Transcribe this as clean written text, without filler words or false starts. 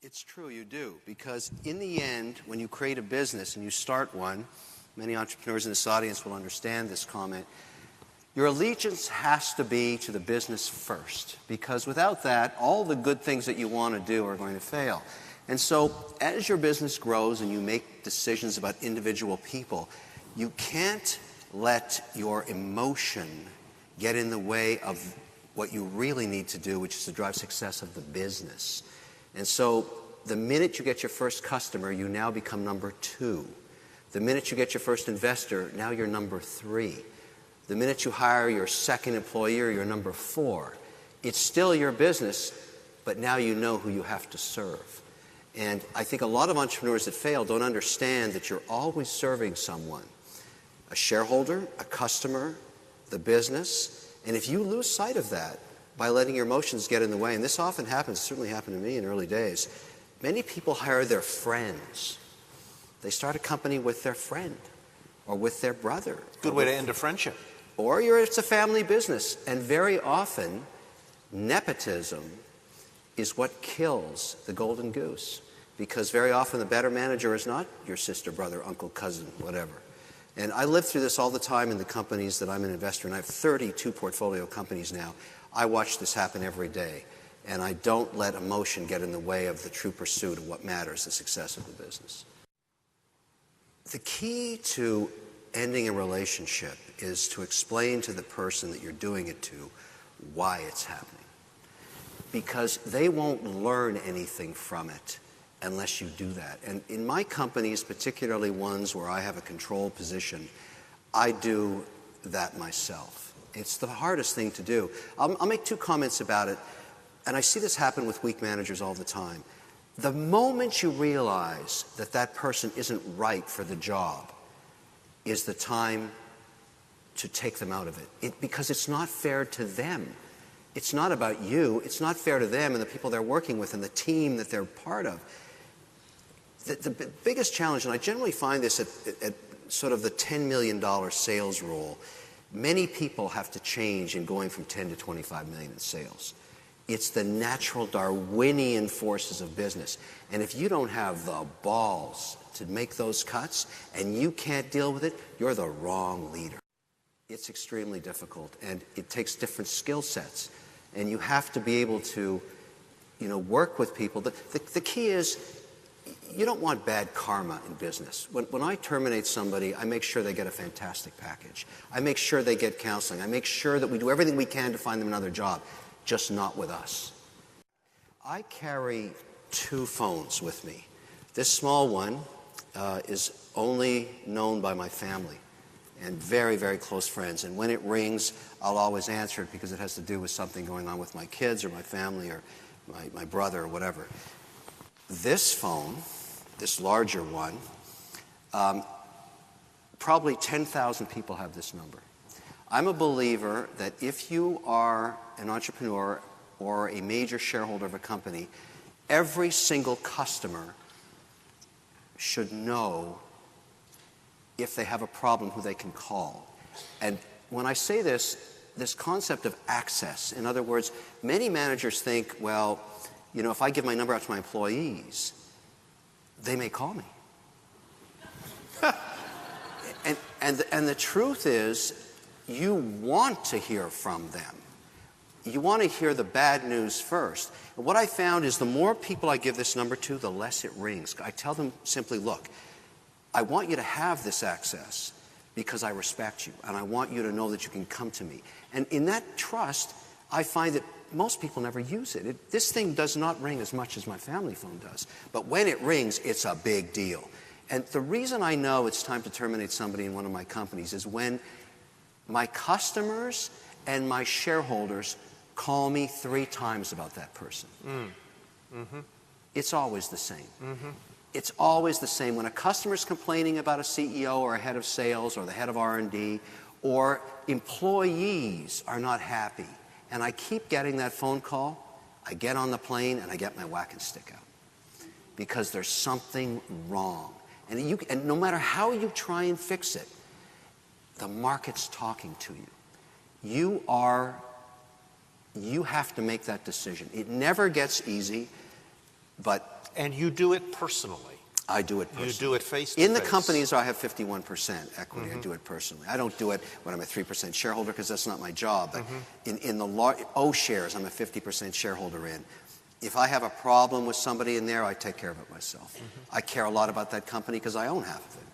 It's true, you do, because in the end, when you create a business and you start one, many entrepreneurs in this audience will understand this comment, your allegiance has to be to the business first, because without that, all the good things that you want to do are going to fail. And so, as your business grows and you make decisions about individual people, you can't let your emotion get in the way of what you really need to do, which is to drive success of the business. And so the minute you get your first customer, you now become number 2. The minute you get your first investor, now you're number 3. The minute you hire your second employee, you're number 4. It's still your business, but now you know who you have to serve. And I think a lot of entrepreneurs that fail don't understand that you're always serving someone, a shareholder, a customer, the business. And if you lose sight of that by letting your emotions get in the way, and this often happens, certainly happened to me in early days, many people hire their friends. They start a company with their friend or with their brother. Good way to end a friendship. Or it's a family business. And very often, nepotism is what kills the golden goose. Because very often the better manager is not your sister, brother, uncle, cousin, whatever. And I live through this all the time in the companies that I'm an investor in. I have 32 portfolio companies now. I watch this happen every day. And I don't let emotion get in the way of the true pursuit of what matters, the success of the business. The key to ending a relationship is to explain to the person that you're doing it to why it's happening. Because they won't learn anything from it unless you do that. And in my companies, particularly ones where I have a control position, I do that myself. It's the hardest thing to do. I'll make 2 comments about it, and I see this happen with weak managers all the time. The moment you realize that that person isn't right for the job is the time to take them out of it. Because it's not fair to them. It's not about you. It's not fair to them and the people they're working with and the team that they're part of. The biggest challenge, and I generally find this at sort of the $10 million sales rule, many people have to change in going from 10 to 25 million in sales. It's the natural Darwinian forces of business. And if you don't have the balls to make those cuts and you can't deal with it, you're the wrong leader. It's extremely difficult, and it takes different skill sets. And you have to be able to, work with people. The key is, you don't want bad karma in business. When I terminate somebody, I make sure they get a fantastic package. I make sure they get counseling. I make sure that we do everything we can to find them another job, just not with us. I carry 2 phones with me. This small one is only known by my family and very, very close friends. And when it rings, I'll always answer it because it has to do with something going on with my kids or my family or my brother or whatever. This phone, this larger one, probably 10,000 people have this number. I'm a believer that if you are an entrepreneur or a major shareholder of a company, every single customer should know if they have a problem who they can call. And when I say this concept of access, in other words, many managers think, well, if I give my number out to my employees, they may call me. and the truth is, you want to hear from them. You want to hear the bad news first. And what I found is the more people I give this number to, the less it rings. I tell them simply, look, I want you to have this access because I respect you, and I want you to know that you can come to me. And in that trust, I find that most people never use it. This thing does not ring as much as my family phone does. But when it rings, it's a big deal. And the reason I know it's time to terminate somebody in one of my companies is when my customers and my shareholders call me 3 times about that person. Mm-hmm. It's always the same. Mm-hmm. It's always the same. When a customer's complaining about a CEO or a head of sales or the head of R&D, or employees are not happy, and I keep getting that phone call, I get on the plane and I get my whacking stick out. Because there's something wrong. And no matter how you try and fix it, the market's talking to you. You have to make that decision. It never gets easy. And you do it personally? I do it personally. You do it face-to-face? In the companies I have 51% equity, I do it personally. I don't do it when I'm a 3% shareholder because that's not my job. But in the O shares, I'm a 50% shareholder in. If I have a problem with somebody in there, I take care of it myself. I care a lot about that company because I own half of it.